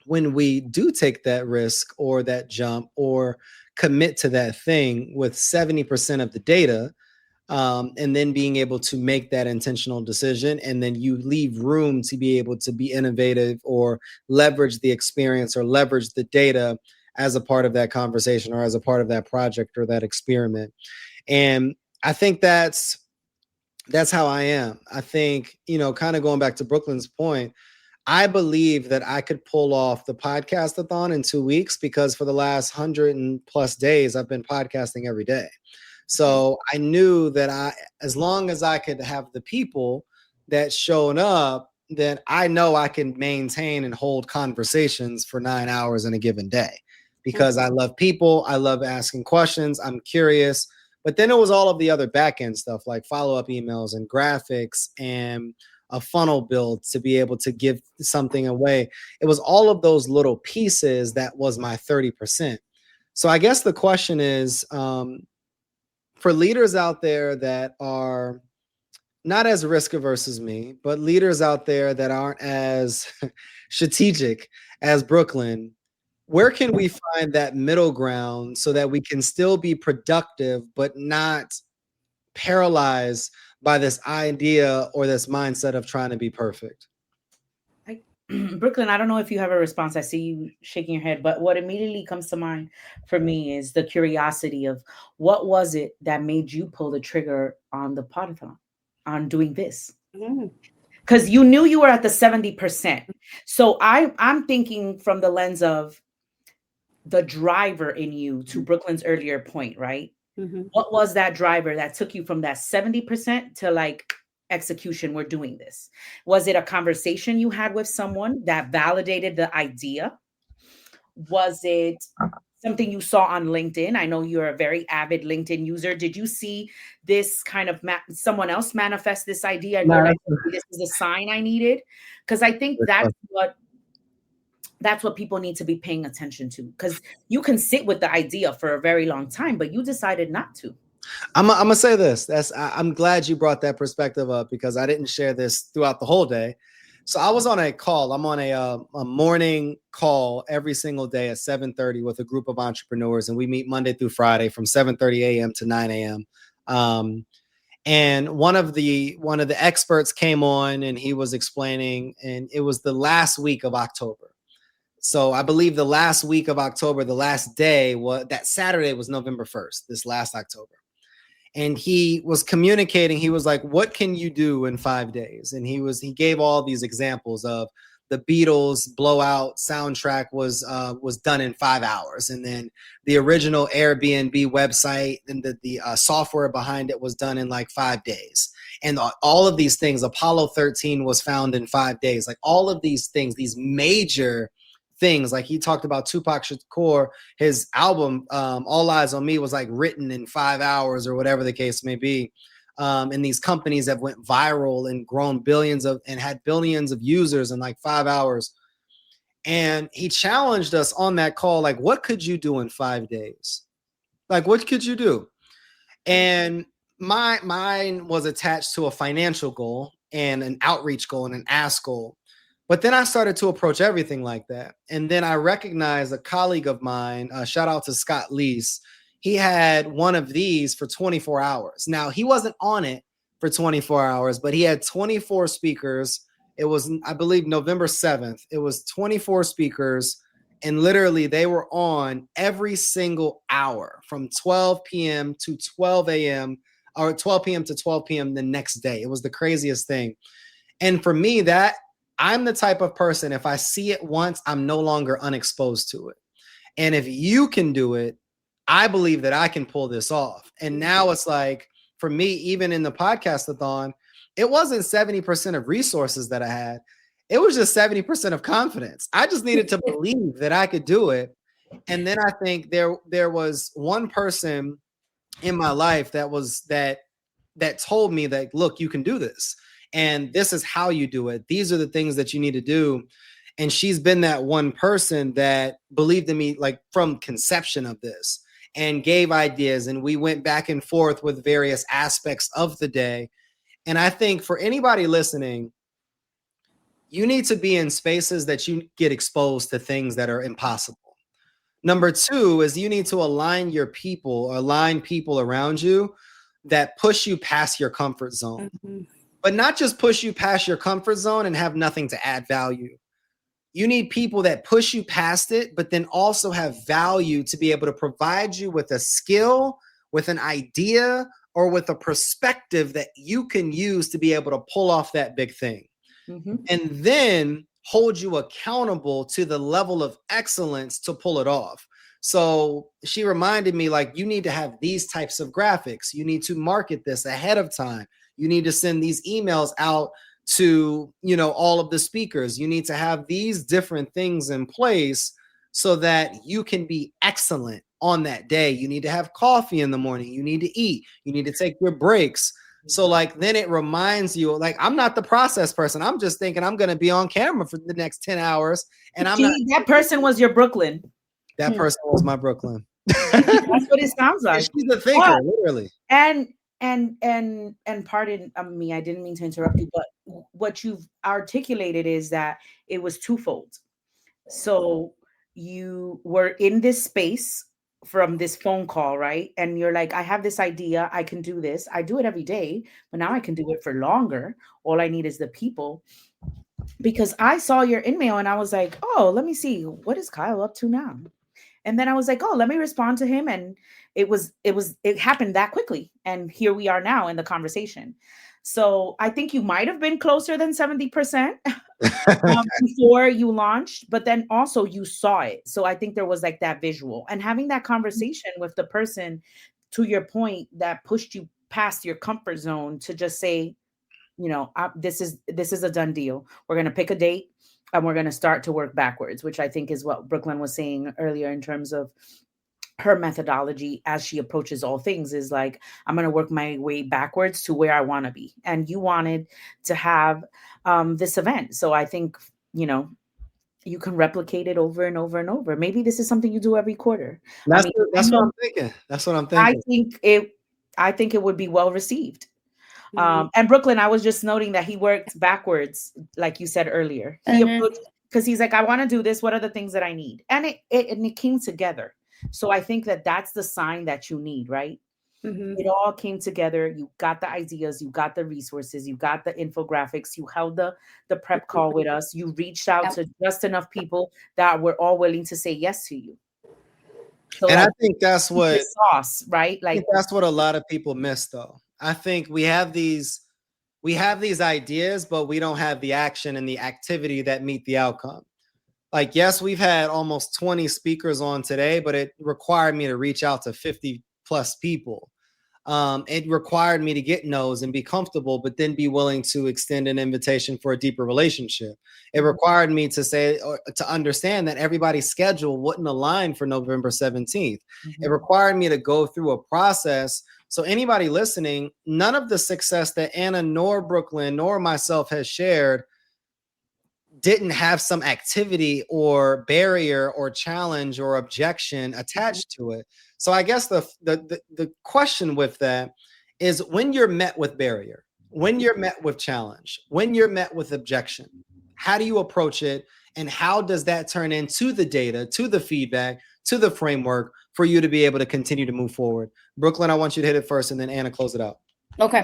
when we do take that risk or that jump or commit to that thing with 70% of the data, and then being able to make that intentional decision. And then you leave room to be able to be innovative or leverage the experience or leverage the data as a part of that conversation or as a part of that project or that experiment. And I think that's how I am. I think, kind of going back to Brooklyn's point, I believe that I could pull off the Podcastathon in 2 weeks, because for the last 100+ days, I've been podcasting every day. So I knew that as long as I could have the people that showed up, then I know I can maintain and hold conversations for 9 hours in a given day, because I love people. I love asking questions. I'm curious. But then it was all of the other back end stuff, like follow-up emails and graphics and a funnel build to be able to give something away. It was all of those little pieces that was my 30%. So I guess the question is, for leaders out there that are not as risk averse as me, but leaders out there that aren't as strategic as Brooklyn, where can we find that middle ground so that we can still be productive, but not paralyzed by this idea or this mindset of trying to be perfect? Brooklyn, I don't know if you have a response. I see you shaking your head, but what immediately comes to mind for me is the curiosity of what was it that made you pull the trigger on the Podcastathon, on doing this? Because you knew you were at the 70%. So I'm thinking from the lens of the driver in you, to Brooklyn's earlier point, right? What was that driver that took you from that 70% to like execution? We're doing this. Was it a conversation you had with someone that validated the idea? Was it something you saw on LinkedIn? I know you're a very avid LinkedIn user. Did you see this kind of someone else manifest this idea and you're like, this is a sign I needed? Because I think that's what people need to be paying attention to, because you can sit with the idea for a very long time, but you decided not to. I'm gonna say this. I'm glad you brought that perspective up, because I didn't share this throughout the whole day. So I was on a call. I'm on a morning call every single day at 7:30 with a group of entrepreneurs, and we meet Monday through Friday from 7:30 a.m. to 9 a.m. And one of the experts came on, and he was explaining, and it was the last week of October. So I believe the last week of October, the last day, that Saturday was November 1st, this last October. And he was communicating. He was like, what can you do in 5 days? And he gave all these examples of the Beatles Blowout soundtrack was done in 5 hours. And then the original Airbnb website and the software behind it was done in like 5 days. And all of these things, Apollo 13 was found in 5 days. Like all of these things, these major things, like he talked about Tupac Shakur, his album All Eyes on Me was like written in 5 hours or whatever the case may be. And these companies have went viral and grown and had billions of users in like 5 hours. And he challenged us on that call, like, what could you do in 5 days? Like, what could you do? And mine was attached to a financial goal and an outreach goal and an ask goal. But then I started to approach everything like that. And then I recognized a colleague of mine, shout out to Scott Leese. He had one of these for 24 hours. Now, he wasn't on it for 24 hours, but he had 24 speakers. It was, I believe, November 7th. It was 24 speakers. And literally, they were on every single hour from 12 p.m. to 12 a.m. or 12 p.m. to 12 p.m. the next day. It was the craziest thing. And for me, I'm the type of person, if I see it once, I'm no longer unexposed to it. And if you can do it, I believe that I can pull this off. And now it's like, for me, even in the Podcastathon, it wasn't 70% of resources that I had. It was just 70% of confidence. I just needed to believe that I could do it. And then I think there was one person in my life that told me that, look, you can do this. And this is how you do it. These are the things that you need to do. And she's been that one person that believed in me, like from conception of this, and gave ideas. And we went back and forth with various aspects of the day. And I think for anybody listening, you need to be in spaces that you get exposed to things that are impossible. Number two is you need to align people around you that push you past your comfort zone. Mm-hmm. But not just push you past your comfort zone and have nothing to add value. You need people that push you past it, but then also have value to be able to provide you with a skill, with an idea, or with a perspective that you can use to be able to pull off that big thing. Mm-hmm. And then hold you accountable to the level of excellence to pull it off. So she reminded me, like, you need to have these types of graphics. You need to market this ahead of time. You need to send these emails out to, all of the speakers. You need to have these different things in place so that you can be excellent on that day. You need to have coffee in the morning. You need to eat. You need to take your breaks. So like, then it reminds you, like, I'm not the process person. I'm just thinking I'm going to be on camera for the next 10 hours. And that person was your Brooklyn. That person was my Brooklyn. That's what it sounds like. She's a thinker, literally. And pardon me, I didn't mean to interrupt you, but what you've articulated is that it was twofold. So you were in this space from this phone call, right? And you're like, I have this idea, I can do this. I do it every day, but now I can do it for longer. All I need is the people. Because I saw your email and I was like, oh, let me see, what is Kyle up to now? And then I was like, oh, let me respond to him. And it happened that quickly. And here we are now in the conversation. So I think you might have been closer than 70% before you launched, but then also you saw it. So I think there was like that visual and having that conversation with the person, to your point, that pushed you past your comfort zone to just say, this is a done deal. We're going to pick a date. and we're going to start to work backwards, which I think is what Brooklyn was saying earlier in terms of her methodology as she approaches all things is like, I'm going to work my way backwards to where I want to be. And you wanted to have this event. So I think, you can replicate it over and over and over. Maybe this is something you do every quarter. That's what I'm thinking. That's what I'm thinking. I think it would be well received. And Brooklyn, I was just noting that he worked backwards, like you said earlier. He approached, because he's like, I want to do this. What are the things that I need? And it came together. So I think that that's the sign that you need, right? It all came together. You got the ideas, you got the resources, you got the infographics, you held the prep call with us. You reached out to just enough people that were all willing to say yes to you. So and I think that's what sauce, right? Like that's what a lot of people miss, though. I think we have these ideas, but we don't have the action and the activity that meet the outcome. Like, yes, we've had almost 20 speakers on today, but it required me to reach out to 50 plus people. It required me to get no's and be comfortable, but then be willing to extend an invitation for a deeper relationship. It required me to say, or to understand that everybody's schedule wouldn't align for November 17th. It required me to go through a process. So anybody listening, none of the success that Anna nor Brooklyn nor myself has shared didn't have some activity or barrier or challenge or objection attached to it. So I guess the question with that is, when you're met with barrier, when you're met with challenge, when you're met with objection, how do you approach it? And how does that turn into the data, to the feedback, to the framework for you to be able to continue to move forward? Brooklyn, I want you to hit it first, and then Anna, close it out. Okay.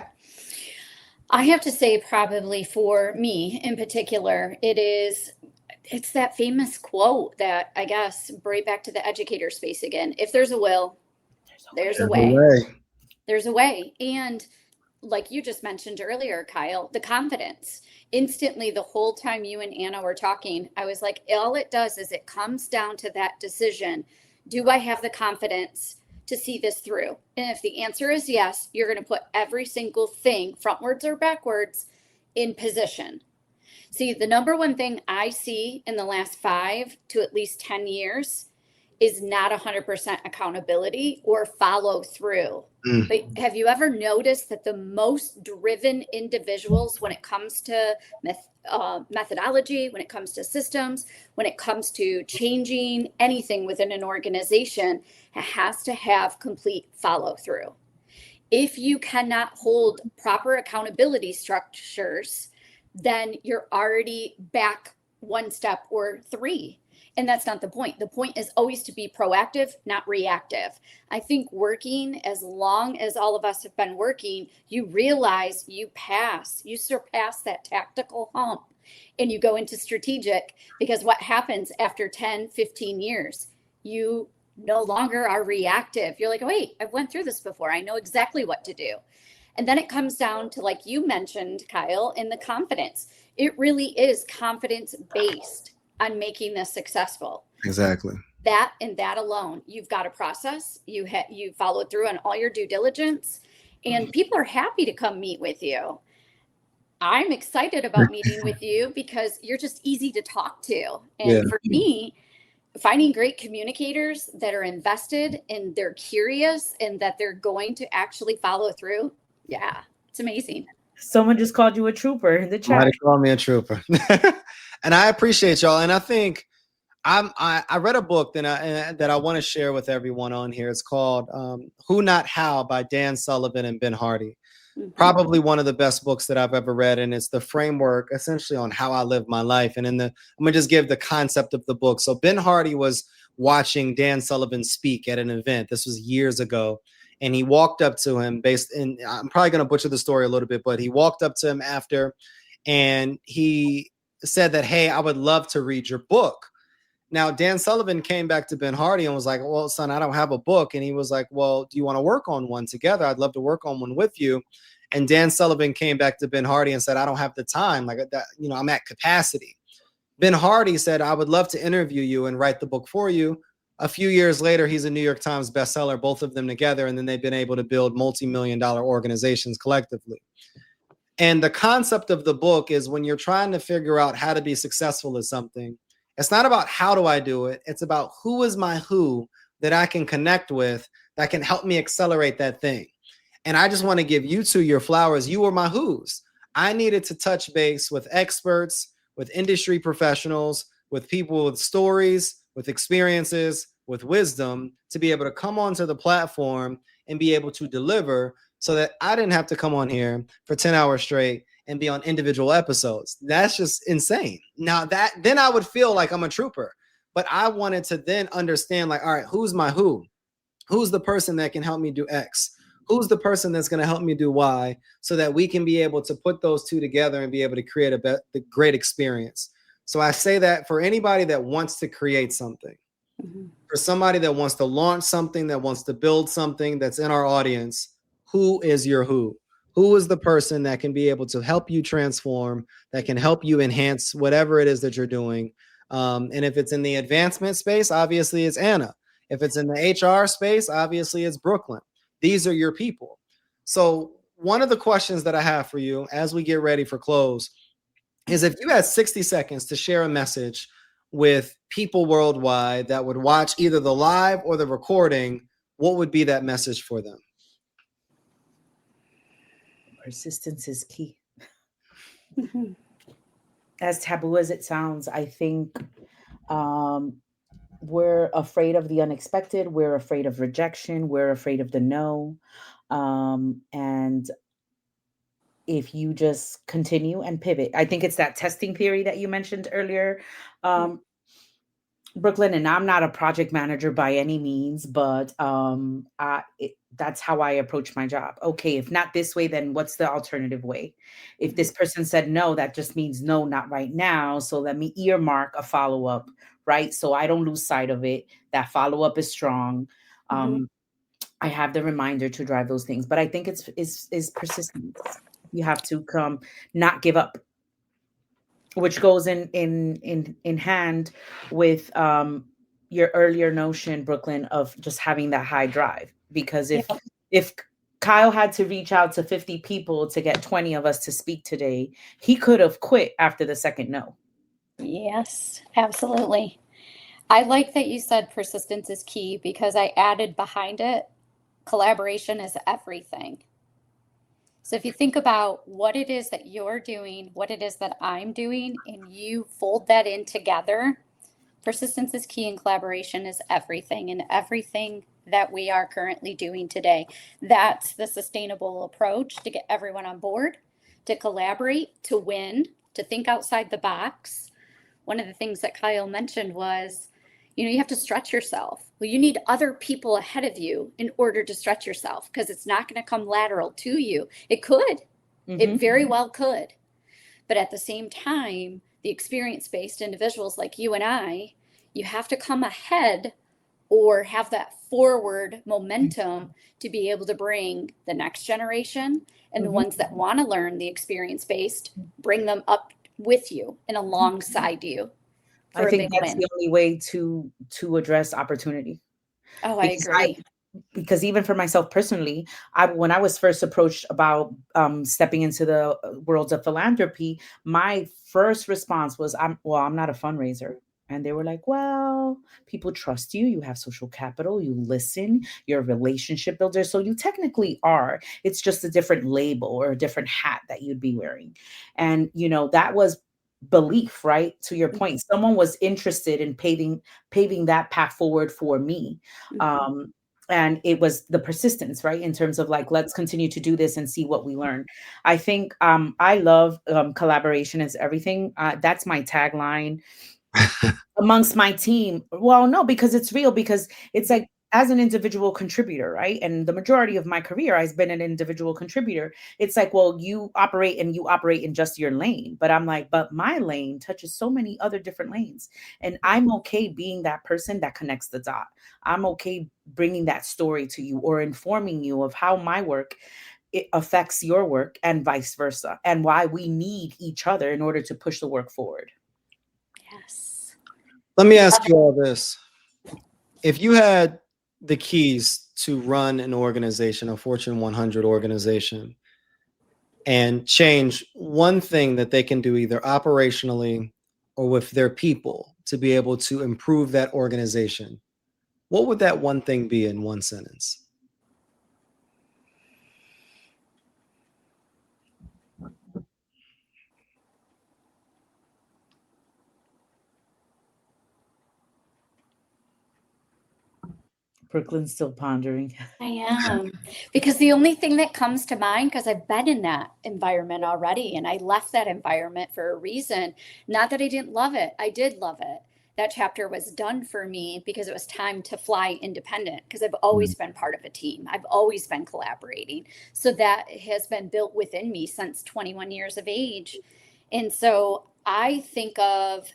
I have to say, probably for me in particular, it's that famous quote that, I guess, right back to the educator space again. If there's a will, there's a way. There's a way. And like you just mentioned earlier, Kyle, the confidence. Instantly, the whole time you and Anna were talking, I was like, all it does is it comes down to that decision. Do I have the confidence to see this through? And if the answer is yes, you're going to put every single thing, frontwards or backwards, in position. See, the number one thing I see in the last 5 to at least 10 years is not 100% accountability or follow through. But have you ever noticed that the most driven individuals, when it comes to methodology, when it comes to systems, when it comes to changing anything within an organization, it has to have complete follow through. If you cannot hold proper accountability structures, then you're already back 1 step or 3. And that's not the point. The point is always to be proactive, not reactive. I think working, as long as all of us have been working, you realize you surpass that tactical hump and you go into strategic, because what happens after 10, 15 years, you no longer are reactive. You're like, oh, wait, I've went through this before. I know exactly what to do. And then it comes down to, like you mentioned, Kyle, in the confidence. It really is confidence based on making this successful. Exactly. That and that alone, you've got a process. You followed through on all your due diligence, and people are happy to come meet with you. I'm excited about meeting with you because you're just easy to talk to. And for me, finding great communicators that are invested and they're curious and that they're going to actually follow through. Yeah, it's amazing. Someone just called you a trooper in the chat. Somebody called me a trooper. And I appreciate y'all. And I think I read a book that I want to share with everyone on here. It's called Who Not How by Dan Sullivan and Ben Hardy. Probably one of the best books that I've ever read. And it's the framework essentially on how I live my life. And I'm going to just give the concept of the book. So Ben Hardy was watching Dan Sullivan speak at an event. This was years ago. And he walked up to him I'm probably going to butcher the story a little bit, but he walked up to him after and he said that, hey, I would love to read your book. Now, Dan Sullivan came back to Ben Hardy and was like, well, son, I don't have a book. And he was like, well, do you want to work on one together? I'd love to work on one with you. And Dan Sullivan came back to Ben Hardy and said, I don't have the time. Like that, I'm at capacity. Ben Hardy said, I would love to interview you and write the book for you. A few years later, he's a New York Times bestseller, both of them together. And then they've been able to build multi-million-dollar organizations collectively. And the concept of the book is when you're trying to figure out how to be successful at something, it's not about how do I do it. It's about who is my who that I can connect with that can help me accelerate that thing. And I just want to give you two your flowers. You were my who's. I needed to touch base with experts, with industry professionals, with people with stories, with experiences, with wisdom to be able to come onto the platform and be able to deliver so that I didn't have to come on here for 10 hours straight and be on individual episodes. That's just insane. Now then I would feel like I'm a trooper, but I wanted to then understand like, all right, who's my who? Who's the person that can help me do X? Who's the person that's going to help me do Y so that we can be able to put those two together and be able to create a great experience. So I say that for anybody that wants to create something, for somebody that wants to launch something, that wants to build something that's in our audience, who is your who? Who is the person that can be able to help you transform, that can help you enhance whatever it is that you're doing? And if it's in the advancement space, obviously it's Anna. If it's in the HR space, obviously it's Brooklyn. These are your people. So one of the questions that I have for you as we get ready for close is if you had 60 seconds to share a message with people worldwide that would watch either the live or the recording, what would be that message for them? Persistence is key. As taboo as it sounds, I think we're afraid of the unexpected. We're afraid of rejection. We're afraid of the no. And if you just continue and pivot, I think it's that testing theory that you mentioned earlier, Brooklyn, and I'm not a project manager by any means, but that's how I approach my job. Okay, if not this way, then what's the alternative way? If this person said no, that just means no, not right now. So let me earmark a follow-up, right? So I don't lose sight of it. That follow-up is strong. I have the reminder to drive those things, but I think it's persistence. You have to not give up, which goes in hand with your earlier notion, Brooklyn, of just having that high drive. Because if Kyle had to reach out to 50 people to get 20 of us to speak today, he could have quit after the second no. Yes, absolutely. I like that you said persistence is key because I added behind it, collaboration is everything. So if you think about what it is that you're doing, what it is that I'm doing, and you fold that in together, persistence is key and collaboration is everything, and everything that we are currently doing today. That's the sustainable approach to get everyone on board, to collaborate, to win, to think outside the box. One of the things that Kyle mentioned was, you have to stretch yourself. Well, you need other people ahead of you in order to stretch yourself because it's not going to come lateral to you. It could. It very well could. But at the same time, the experience-based individuals like you and I, you have to come ahead or have that forward momentum to be able to bring the next generation and the ones that want to learn the experience-based, bring them up with you and alongside you. I think that's the only way to address opportunity. Oh, I agree. Because even for myself personally, when I was first approached about stepping into the worlds of philanthropy, my first response was, I'm not a fundraiser. And they were like, well, people trust you. You have social capital. You listen. You're a relationship builder. So you technically are. It's just a different label or a different hat that you'd be wearing. And, that was belief, right? To your point, someone was interested in paving that path forward for me. And it was the persistence, right? In terms of like, let's continue to do this and see what we learn. I think I love collaboration is everything. That's my tagline amongst my team. Well, no, because it's real, because it's like, as an individual contributor, right? And the majority of my career, I've been an individual contributor. It's like, well, you operate in just your lane. But I'm like, but my lane touches so many other different lanes. And I'm okay being that person that connects the dot. I'm okay bringing that story to you or informing you of how my work it affects your work and vice versa, and why we need each other in order to push the work forward. Yes. Let me ask you all this. If you had the keys to run an organization, a Fortune 100 organization, and change one thing that they can do either operationally or with their people to be able to improve that organization, what would that one thing be in one sentence? Brooklyn's still pondering. I am. Because the only thing that comes to mind, because I've been in that environment already, and I left that environment for a reason. Not that I didn't love it, I did love it. That chapter was done for me because it was time to fly independent, because I've always been part of a team. I've always been collaborating. So that has been built within me since 21 years of age. And so I think of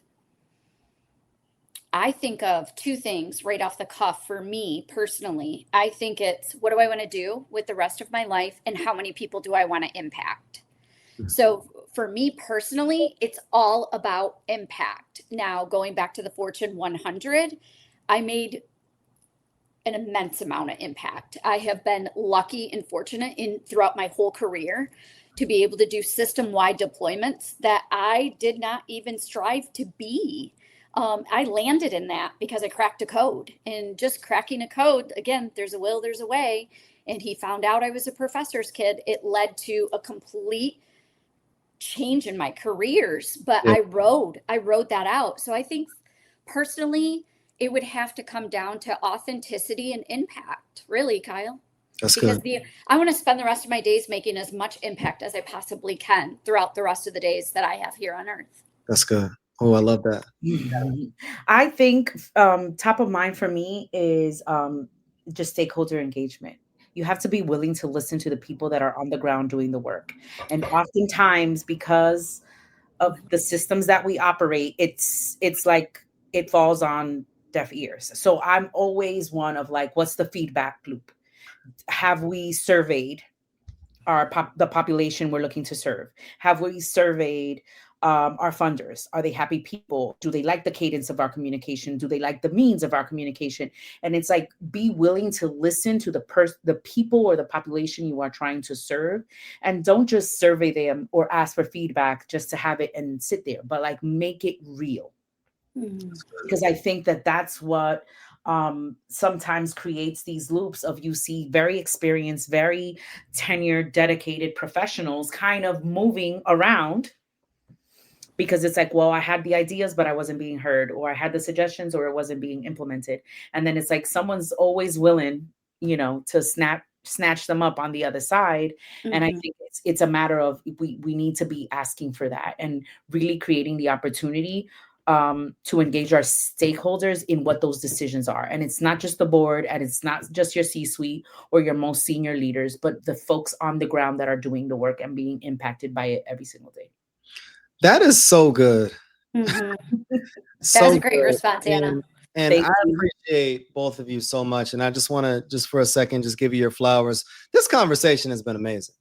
two things right off the cuff for me personally. I think it's, what do I want to do with the rest of my life, and how many people do I want to impact? So for me personally, it's all about impact. Now, going back to the Fortune 100, I made an immense amount of impact. I have been lucky and fortunate throughout my whole career to be able to do system-wide deployments that I did not even strive to be. I landed in that because I cracked a code, and just cracking a code, again, there's a will, there's a way. And he found out I was a professor's kid. It led to a complete change in my careers, but Yeah. I rode that out. So I think personally, it would have to come down to authenticity and impact, really, Kyle. That's Because good. I want to spend the rest of my days making as much impact as I possibly can throughout the rest of the days that I have here on Earth. That's good. Oh, I love that. I think top of mind for me is just stakeholder engagement. You have to be willing to listen to the people that are on the ground doing the work. And oftentimes, because of the systems that we operate, it's like it falls on deaf ears. So I'm always one of like, what's the feedback loop? Have we surveyed the population we're looking to serve? Have we surveyed our funders? Are they happy people? Do they like the cadence of our communication? Do they like the means of our communication? And it's like, be willing to listen to the people or the population you are trying to serve, and don't just survey them or ask for feedback just to have it and sit there, but like make it real. Because I think that that's what sometimes creates these loops of, you see very experienced, very tenured, dedicated professionals kind of moving around because it's like, well, I had the ideas, but I wasn't being heard, or I had the suggestions, or it wasn't being implemented. And then it's like someone's always willing, to snatch them up on the other side. And I think it's a matter of we need to be asking for that and really creating the opportunity to engage our stakeholders in what those decisions are. And it's not just the board, and it's not just your C-suite or your most senior leaders, but the folks on the ground that are doing the work and being impacted by it every single day. That is so good. That So was a great good. response, Anna. And Thank I you. appreciate both of you so much. And I just want to, just for a second, just give you your flowers. This conversation has been amazing.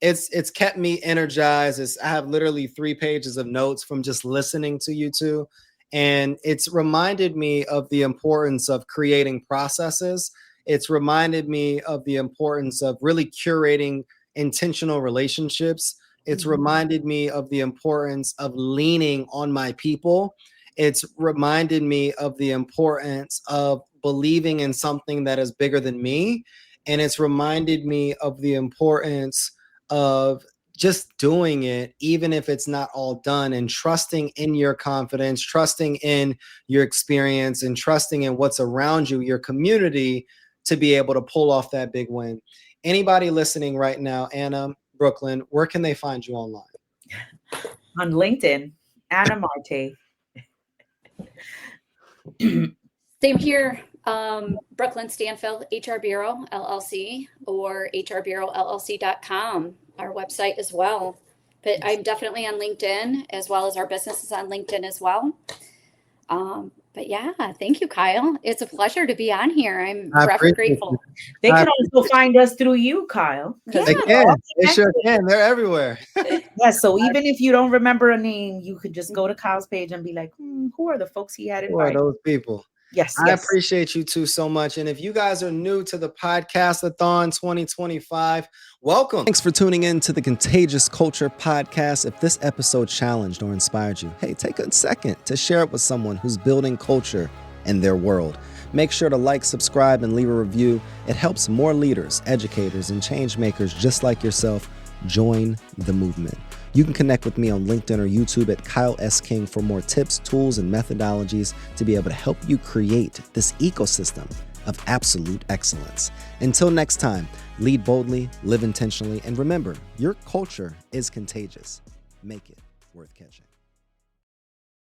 It's kept me energized. I have literally 3 pages of notes from just listening to you two. And it's reminded me of the importance of creating processes. It's reminded me of the importance of really curating intentional relationships. It's reminded me of the importance of leaning on my people. It's reminded me of the importance of believing in something that is bigger than me. And it's reminded me of the importance of just doing it, even if it's not all done, and trusting in your confidence, trusting in your experience, and trusting in what's around you, your community, to be able to pull off that big win. Anybody listening right now, Anna, Brooklyn, where can they find you online? On LinkedIn, Anna Marte. Same here. Brooklyn Stanfill, HR Bureau, LLC, or hrbureaullc.com, our website as well. But I'm definitely on LinkedIn, as well as our business is on LinkedIn as well. But yeah, thank you, Kyle. It's a pleasure to be on here. I'm forever grateful. They can also find us through you, Kyle. Yeah. They can. They sure can. They're everywhere. Yeah, so even if you don't remember a name, you could just go to Kyle's page and be like, who are the folks he had Who are invited? those people? Yes. I appreciate you two so much. And if you guys are new to the Podcastathon 2025, welcome. Thanks for tuning in to the Contagious Culture Podcast. If this episode challenged or inspired you, hey, take a second to share it with someone who's building culture in their world. Make sure to like, subscribe, and leave a review. It helps more leaders, educators, and change makers just like yourself join the movement. You can connect with me on LinkedIn or YouTube at Kyle S. King for more tips, tools, and methodologies to be able to help you create this ecosystem of absolute excellence. Until next time, lead boldly, live intentionally, and remember, your culture is contagious. Make it worth catching.